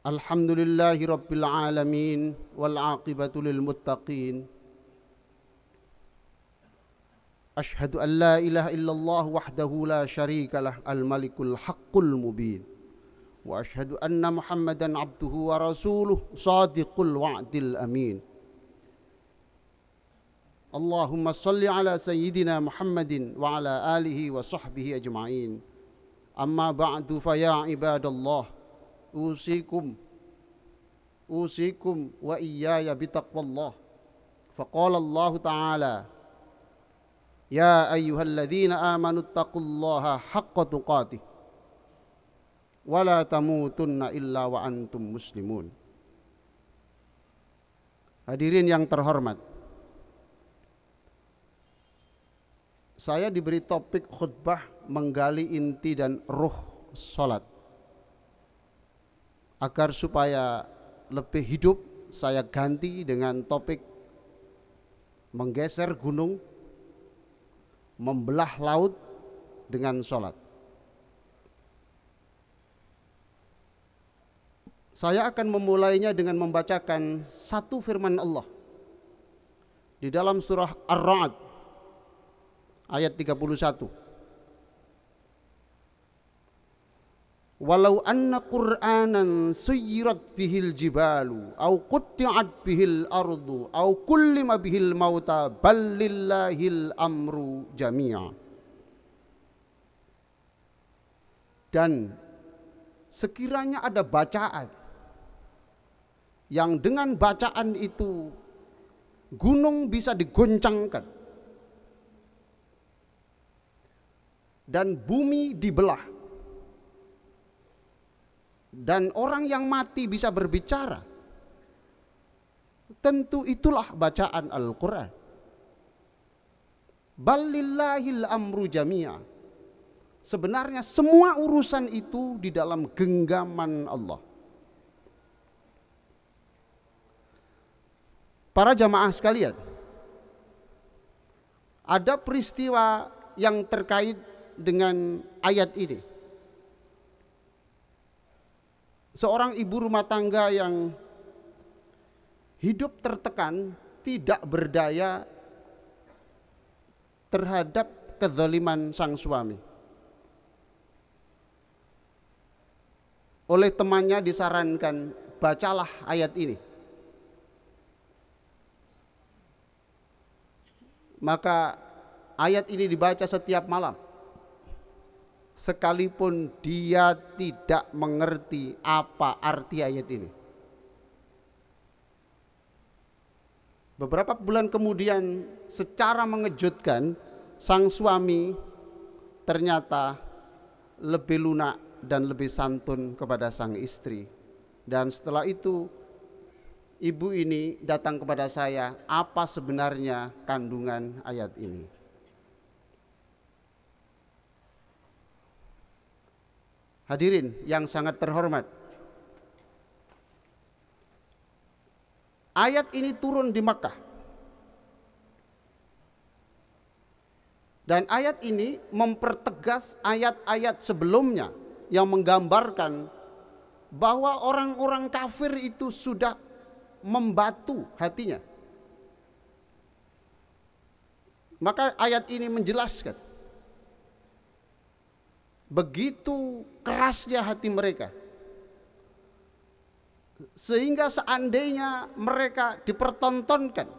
Alhamdulillahi Rabbil Alamin wal aqibatu lil muttaqin. Ashhadu an la ilaha illallah wahdahu la syarika lah al malikul haqqul mubin. Wa ashhadu anna Muhammadan abduhu wa rasuluh sadiqul wa'dil amin. Allahumma salli ala sayyidina Muhammadin wa ala alihi wa sahbihi ajma'in. Amma ba'du fa ya ibadallah, usikum wa iyaya bitaqwallah. Faqala Allah Ta'ala, ya ayyuhalladzina amanu taqullaha haqqa tuqatih wa la tamutunna illa wa antum muslimun. Hadirin yang terhormat, saya diberi topik khutbah menggali inti dan ruh salat. Agar supaya lebih hidup, saya ganti dengan topik menggeser gunung, membelah laut dengan salat. Saya akan memulainya dengan membacakan satu firman Allah di dalam surah Ar-Ra'd ayat 31. Walau anna Qur'anan suyirat bihil jibalu au qutti'at bihil ardu au kullima bihil mauta bal lillahil amru jami'a. Dan sekiranya ada bacaan yang dengan bacaan itu gunung bisa digoncangkan dan bumi dibelah dan orang yang mati bisa berbicara, tentu itulah bacaan Al-Quran. Balillahil amru jami'a. Sebenarnya semua urusan itu di dalam genggaman Allah. Para jamaah sekalian, ada peristiwa yang terkait dengan ayat ini. Seorang ibu rumah tangga yang hidup tertekan, tidak berdaya terhadap kezaliman sang suami. Oleh temannya disarankan, bacalah ayat ini. Maka ayat ini dibaca setiap malam, sekalipun dia tidak mengerti apa arti ayat ini. Beberapa bulan kemudian, secara mengejutkan, sang suami ternyata lebih lunak dan lebih santun kepada sang istri. Dan setelah itu, ibu ini datang kepada saya, apa sebenarnya kandungan ayat ini. Hadirin yang sangat terhormat, ayat ini turun di Makkah. Dan ayat ini mempertegas ayat-ayat sebelumnya yang menggambarkan bahwa orang-orang kafir itu sudah membatu hatinya. Maka ayat ini menjelaskan begitu kerasnya hati mereka, sehingga seandainya mereka dipertontonkan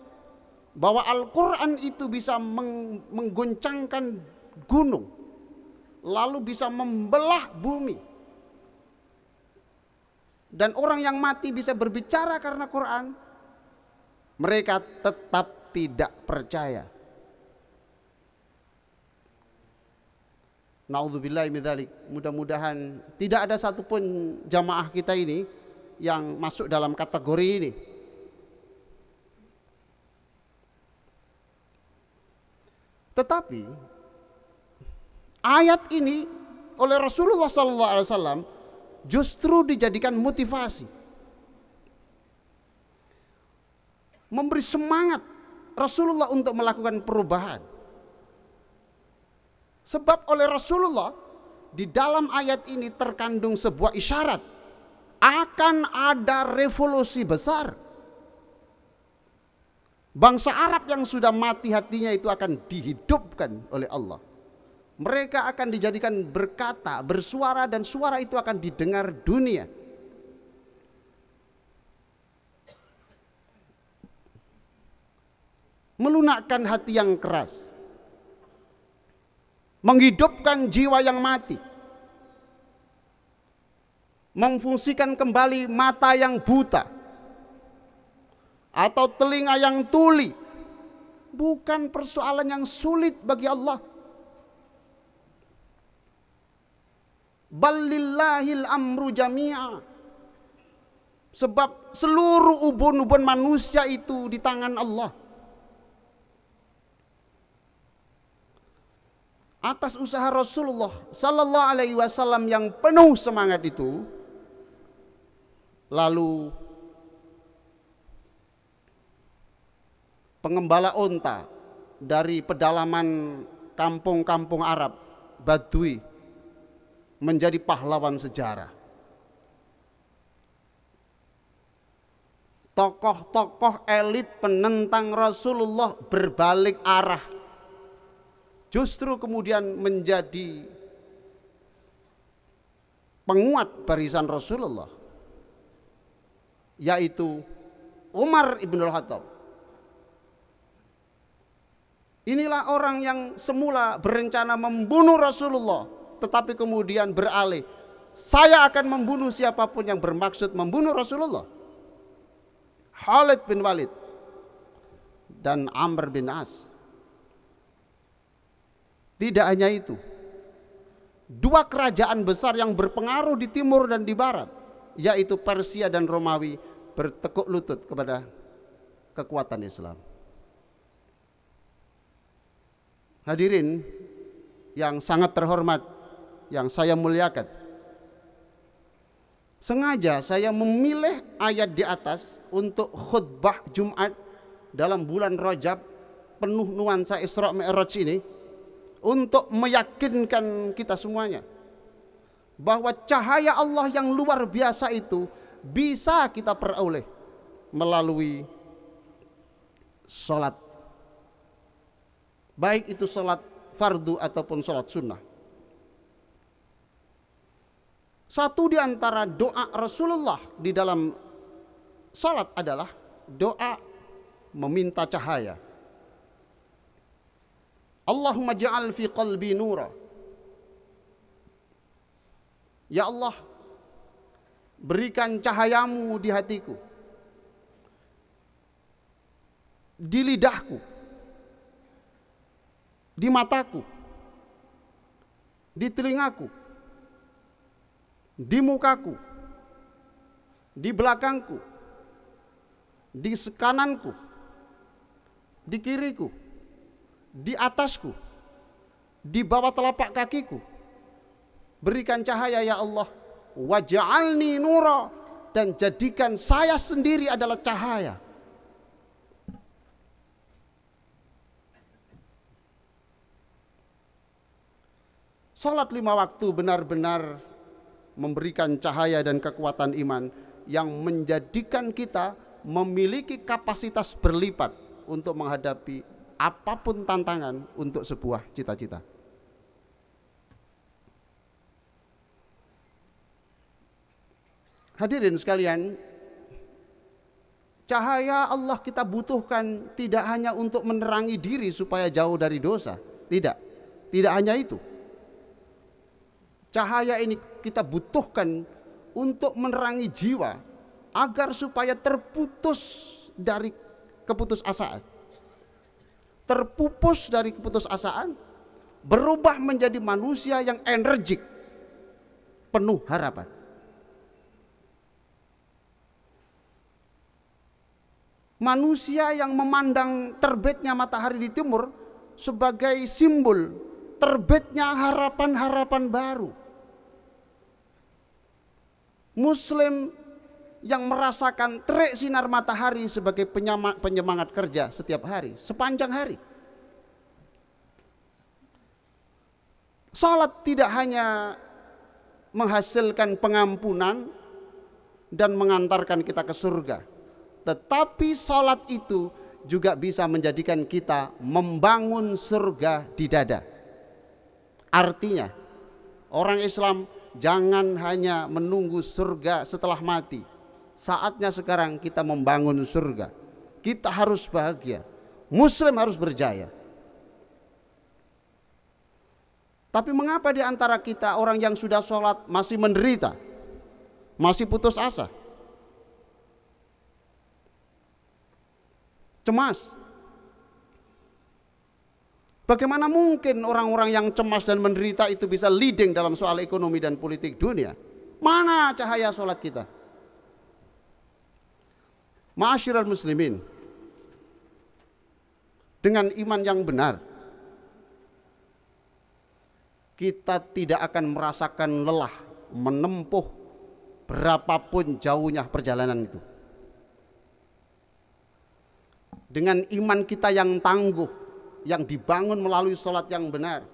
bahwa Al-Quran itu bisa mengguncangkan gunung, lalu bisa membelah bumi, dan orang yang mati bisa berbicara karena Quran, mereka tetap tidak percaya. Na'udzubillahi min dzalik. Mudah-mudahan tidak ada satupun jamaah kita ini yang masuk dalam kategori ini. Tetapi ayat ini oleh Rasulullah SAW justru dijadikan motivasi, memberi semangat Rasulullah untuk melakukan perubahan. Sebab oleh Rasulullah di dalam ayat ini terkandung sebuah isyarat akan ada revolusi besar. Bangsa Arab yang sudah mati hatinya itu akan dihidupkan oleh Allah. Mereka akan dijadikan berkata, bersuara, dan suara itu akan didengar dunia. Melunakkan hati yang keras, menghidupkan jiwa yang mati, memfungsikan kembali mata yang buta atau telinga yang tuli. Bukan persoalan yang sulit bagi Allah. Balillahil amru jami'a. Sebab seluruh ubun-ubun manusia itu di tangan Allah. Atas usaha Rasulullah sallallahu alaihi wasallam yang penuh semangat itu, lalu pengembala onta dari pedalaman kampung-kampung Arab Badui menjadi pahlawan sejarah. Tokoh-tokoh elit penentang Rasulullah berbalik arah, justru kemudian menjadi penguat barisan Rasulullah, yaitu Umar ibn al-Khattab. Inilah orang yang semula berencana membunuh Rasulullah, tetapi kemudian beralih, saya akan membunuh siapapun yang bermaksud membunuh Rasulullah. Khalid bin Walid dan Amr bin As. Tidak hanya itu, dua kerajaan besar yang berpengaruh di timur dan di barat, yaitu Persia dan Romawi, bertekuk lutut kepada kekuatan Islam. Hadirin yang sangat terhormat, yang saya muliakan, sengaja saya memilih ayat di atas untuk khutbah Jumat dalam bulan Rajab penuh nuansa Isra Mi'raj ini, untuk meyakinkan kita semuanya bahwa cahaya Allah yang luar biasa itu bisa kita peroleh melalui sholat, baik itu sholat fardu ataupun sholat sunnah. Satu di antara doa Rasulullah di dalam salat adalah doa meminta cahaya. Allahumma ja'al fi qalbi nura. Ya Allah, berikan cahayamu di hatiku, di lidahku, di mataku, di telingaku, di mukaku, di belakangku, di kananku, di kiriku, di atasku, di bawah telapak kakiku. Berikan cahaya ya Allah. Waj'alni nura, dan jadikan saya sendiri adalah cahaya. Salat 5 waktu benar-benar memberikan cahaya dan kekuatan iman yang menjadikan kita memiliki kapasitas berlipat untuk menghadapi apapun tantangan untuk sebuah cita-cita. Hadirin sekalian, cahaya Allah kita butuhkan tidak hanya untuk menerangi diri supaya jauh dari dosa. Tidak hanya itu. Cahaya ini kita butuhkan untuk menerangi jiwa agar supaya terputus dari keputusasaan, terpupus dari keputusasaan, berubah menjadi manusia yang energik, penuh harapan. Manusia yang memandang terbitnya matahari di timur sebagai simbol terbitnya harapan-harapan baru. Muslim yang merasakan terik sinar matahari sebagai penyemangat kerja setiap hari, sepanjang hari. Salat tidak hanya menghasilkan pengampunan, dan mengantarkan kita ke surga. Tetapi salat itu juga bisa menjadikan kita membangun surga di dada. Artinya, orang Islam jangan hanya menunggu surga setelah mati. Saatnya sekarang kita membangun surga. Kita harus bahagia. Muslim harus berjaya. Tapi mengapa di antara kita orang yang sudah sholat masih menderita, masih putus asa, cemas? Bagaimana mungkin orang-orang yang cemas dan menderita itu bisa leading dalam soal ekonomi dan politik dunia? Mana cahaya sholat kita? Ma'asyiral muslimin, dengan iman yang benar, kita tidak akan merasakan lelah menempuh berapapun jauhnya perjalanan itu. Dengan iman kita yang tangguh, yang dibangun melalui sholat yang benar,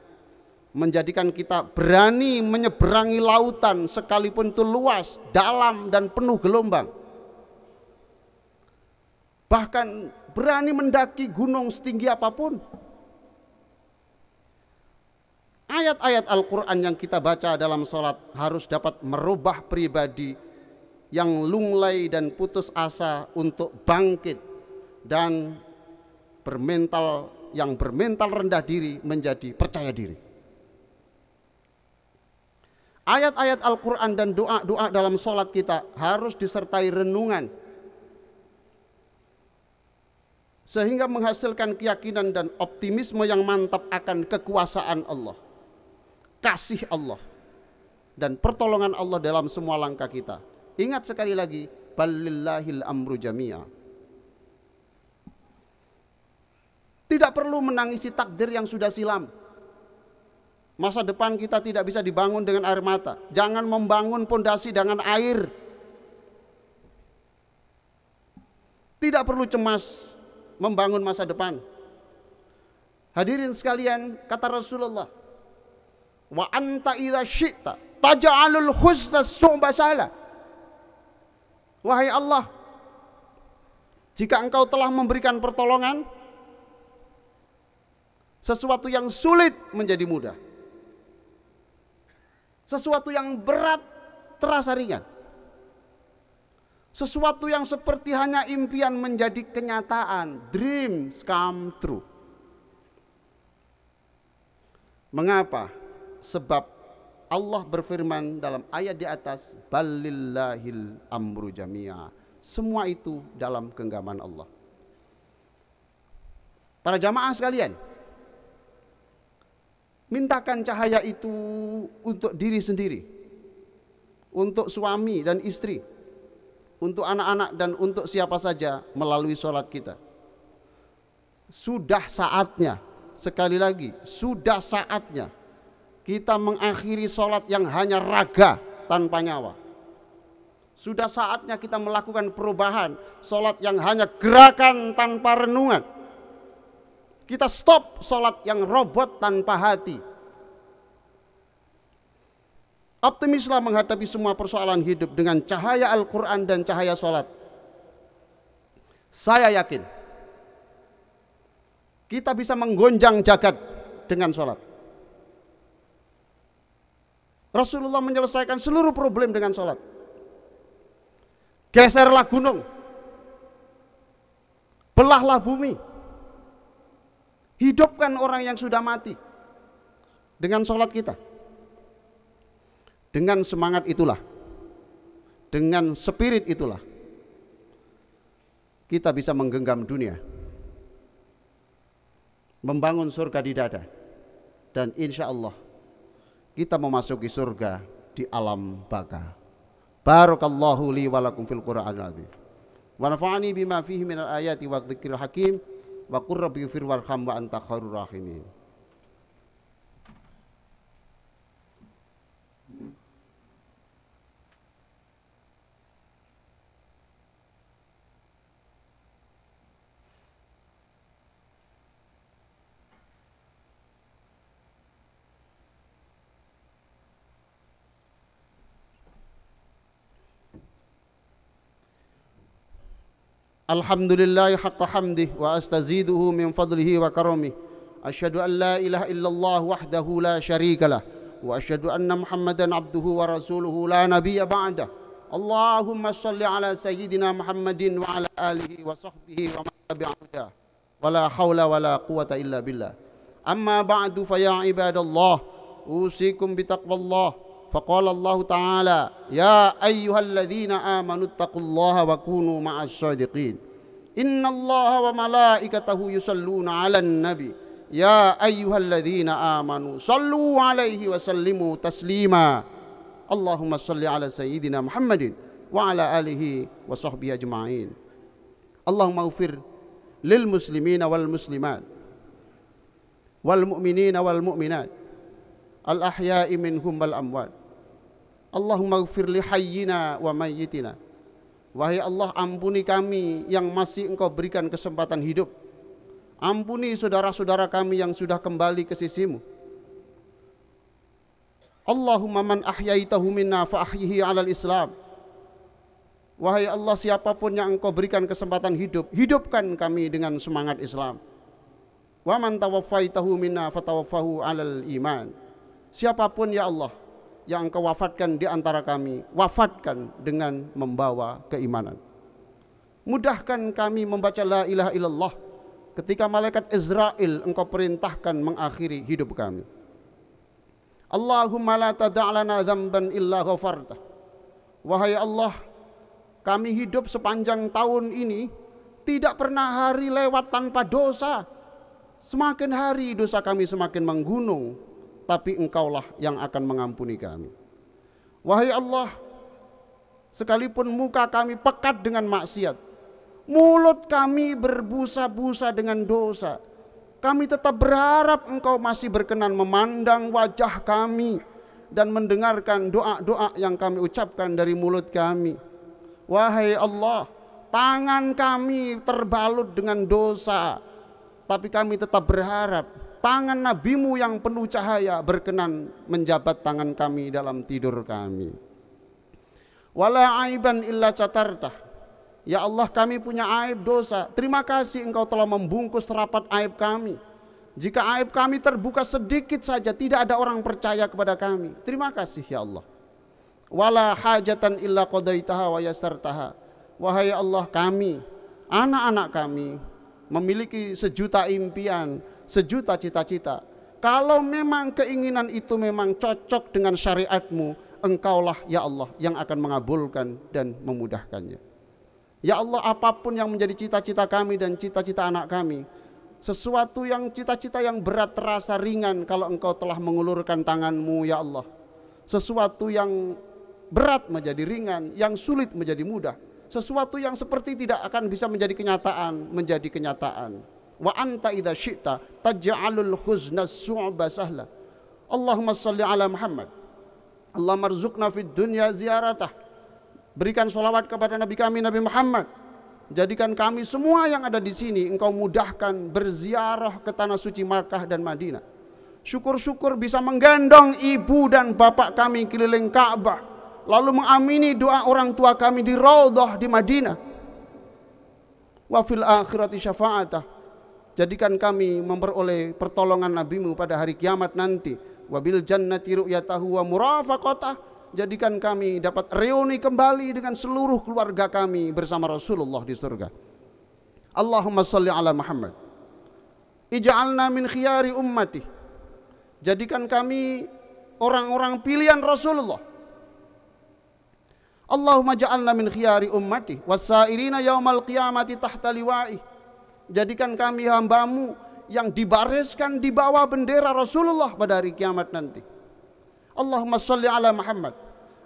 menjadikan kita berani menyeberangi lautan sekalipun itu luas, dalam dan penuh gelombang. Bahkan berani mendaki gunung setinggi apapun. Ayat-ayat Al-Quran yang kita baca dalam sholat harus dapat merubah pribadi yang lunglai dan putus asa untuk bangkit dan bermental rendah diri menjadi percaya diri. Ayat-ayat Al-Quran dan doa-doa dalam sholat kita harus disertai renungan, sehingga menghasilkan keyakinan dan optimisme yang mantap akan kekuasaan Allah, kasih Allah, dan pertolongan Allah dalam semua langkah kita. Ingat sekali lagi, balillahil amru jami'a. Tidak perlu menangisi takdir yang sudah silam. Masa depan kita tidak bisa dibangun dengan air mata. Jangan membangun pondasi dengan air. Tidak perlu cemas membangun masa depan. Hadirin sekalian, kata Rasulullah, wa anta idza syi'ta taj'alul husna su'ba salah. Wahai Allah, jika engkau telah memberikan pertolongan, sesuatu yang sulit menjadi mudah, sesuatu yang berat terasa ringan, sesuatu yang seperti hanya impian menjadi kenyataan. Dreams come true. Mengapa? Sebab Allah berfirman dalam ayat di atas, balillahil amru jami'a. Semua itu dalam genggaman Allah. Para jamaah sekalian, mintakan cahaya itu untuk diri sendiri, untuk suami dan istri, untuk anak-anak, dan untuk siapa saja melalui sholat kita. Sudah saatnya, sekali lagi, sudah saatnya kita mengakhiri sholat yang hanya raga tanpa nyawa. Sudah saatnya kita melakukan perubahan, sholat yang hanya gerakan tanpa renungan. Kita stop sholat yang robot tanpa hati. Optimislah menghadapi semua persoalan hidup dengan cahaya Al-Quran dan cahaya sholat. Saya yakin kita bisa menggonjang jagat dengan sholat. Rasulullah menyelesaikan seluruh problem dengan sholat. Geserlah gunung, belahlah bumi, hidupkan orang yang sudah mati dengan sholat kita. Dengan semangat itulah, dengan spirit itulah, kita bisa menggenggam dunia, membangun surga di dada, dan insya Allah kita memasuki surga di alam baka. Barakallahu li wa lakum fil Qur'anil azim. Wa nafa'ani bima fihi minal ayati wa dzikril hakim. Wa qur rabbi ighfir warham wa anta khairur rahimin. Alhamdulillahi haqqa hamdih wa astaziduhu min fadlihi wa karamih. Asyhadu an la ilaha illallah wahdahu la syarikalah wa asyhadu anna Muhammadan abduhu wa rasuluhu la nabiyya ba'dah. Allahumma shalli ala sayyidina Muhammadin wa ala alihi wa sahbihi wa man tabi'ahu. Wala haula wala quwata illa billah. Amma ba'du fa ya ibadallah, usikum bitaqwallah. Faqala Allah Ta'ala, ya ayyuhalladzina amanu taqullaha wa kunu ma'as shadiqin. Innallaha wa malaikatahu yusalluna 'alan nabi. Ya ayyuhalladzina amanu sallu 'alaihi wa sallimu taslima. Allahumma salli 'ala sayyidina Muhammadin wa 'ala alihi wa sahbihi ajma'in. Allahumma ighfir lil muslimina wal muslimat wal mu'minina wal mu'minat al ahya'i minhum wal amwat. Allahumma ighfir li hayyina wa mayyitina. Wahai Allah, ampuni kami yang masih Engkau berikan kesempatan hidup. Ampuni saudara-saudara kami yang sudah kembali ke sisi-Mu. Allahumma man ahyaitahu minna fa ahyihi 'alal Islam. Wahai Allah, siapapun yang Engkau berikan kesempatan hidup, hidupkan kami dengan semangat Islam. Wa man tawaffaitahu minna fatawaffahu 'alal iman. Siapapun ya Allah yang Engkau wafatkan di antara kami, wafatkan dengan membawa keimanan. Mudahkan kami membaca la ilaha illallah ketika malaikat Israel Engkau perintahkan mengakhiri hidup kami. Allahumma la tada'lana dzamban illa ghafartah. Wahai Allah, kami hidup sepanjang tahun ini tidak pernah hari lewat tanpa dosa. Semakin hari dosa kami semakin menggunung, tapi Engkaulah yang akan mengampuni kami. Wahai Allah, sekalipun muka kami pekat dengan maksiat, mulut kami berbusa-busa dengan dosa, kami tetap berharap Engkau masih berkenan memandang wajah kami dan mendengarkan doa-doa yang kami ucapkan dari mulut kami. Wahai Allah, tangan kami terbalut dengan dosa, tapi kami tetap berharap tangan Nabi-Mu yang penuh cahaya berkenan menjabat tangan kami dalam tidur kami. Wala aiban illa catartah. Ya Allah, kami punya aib dosa. Terima kasih Engkau telah membungkus rapat aib kami. Jika aib kami terbuka sedikit saja, tidak ada orang percaya kepada kami. Terima kasih ya Allah. Wala hajatan illa qadaitaha wa yassartaha. Wahai Allah, kami, anak-anak kami memiliki sejuta impian, sejuta cita-cita. Kalau memang keinginan itu memang cocok dengan syariat-Mu, Engkaulah ya Allah yang akan mengabulkan dan memudahkannya. Ya Allah, apapun yang menjadi cita-cita kami dan cita-cita anak kami, sesuatu yang cita-cita yang berat terasa ringan kalau Engkau telah mengulurkan tangan-Mu ya Allah. Sesuatu yang berat menjadi ringan, yang sulit menjadi mudah. Sesuatu yang seperti tidak akan bisa menjadi kenyataan, menjadi kenyataan. Wa anta idza syi'ta taj'alul huzna su'ba sahla. Allahumma shalli ala Muhammad. Allahumma rzuqna fid dunya ziyaratah. Berikan sholawat kepada Nabi kami Nabi Muhammad. Jadikan kami semua yang ada di sini Engkau mudahkan berziarah ke tanah suci Makkah dan Madinah. Syukur-syukur bisa menggendong ibu dan bapak kami keliling Ka'bah, lalu mengamini doa orang tua kami di Raudhah di Madinah. Wa fil akhirati syafa'atah. Jadikan kami memperoleh pertolongan Nabi-Mu pada hari kiamat nanti. Wabil jannati ru'yatahu wa murafaqatah. Jadikan kami dapat reuni kembali dengan seluruh keluarga kami bersama Rasulullah di surga. Allahumma shalli ala Muhammad. Ij'alna min khiyari ummati. Jadikan kami orang-orang pilihan Rasulullah. Allahumma ja'alna min khiyari ummati wasairina yaumal qiyamati tahta liwa'i. Jadikan kami hamba-Mu yang dibariskan di bawah bendera Rasulullah pada hari kiamat nanti. Allahumma shalli ala Muhammad.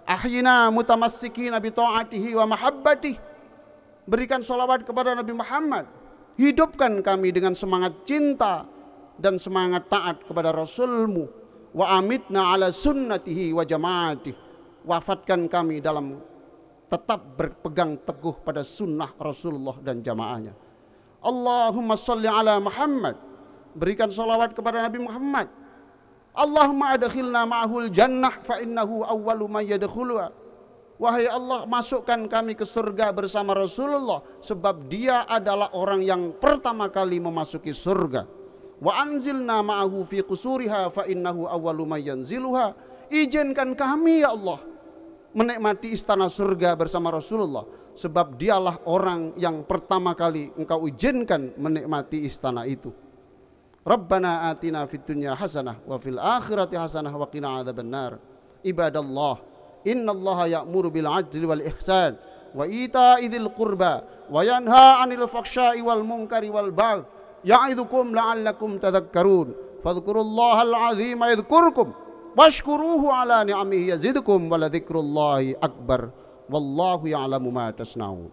Ahyina mutamassikina bi ta'atihi wa mahabbatihi. Berikan sholawat kepada Nabi Muhammad. Hidupkan kami dengan semangat cinta dan semangat taat kepada Rasul-Mu. Wa amitna ala sunnatihi wa jamaatihi. Wafatkan kami dalam tetap berpegang teguh pada sunnah Rasulullah dan jamaahnya. Allahumma shalli ala Muhammad. Berikan sholawat kepada Nabi Muhammad. Allahumma adkhilna ma'ahul jannah fa innahu awwalu man yadkhuluha. Wahai Allah, masukkan kami ke surga bersama Rasulullah, sebab dia adalah orang yang pertama kali memasuki surga. Wa anzilna ma'ahu fi qusuriha fa innahu awwalu may yanziluha. Izinkan kami ya Allah menikmati istana surga bersama Rasulullah, sebab dialah orang yang pertama kali engkau izinkan menikmati istana itu. Rabbana atina fid dunya hasanah wa fil akhirati hasanah wa qina adzabannar. Ibadallah, innallaha ya'muru bil 'adli wal ihsan wa ita'i dzil qurba wa yanha 'anil fahsya'i wal munkari wal baghi ya'idzukum la'allakum tadhakkarun. Fadhkurullahal 'azima yadhkurkum washkuruhu 'ala ni'amihi yazidkum wa la dzikrullahi akbar wallahu ya'lamu ma tasna'un.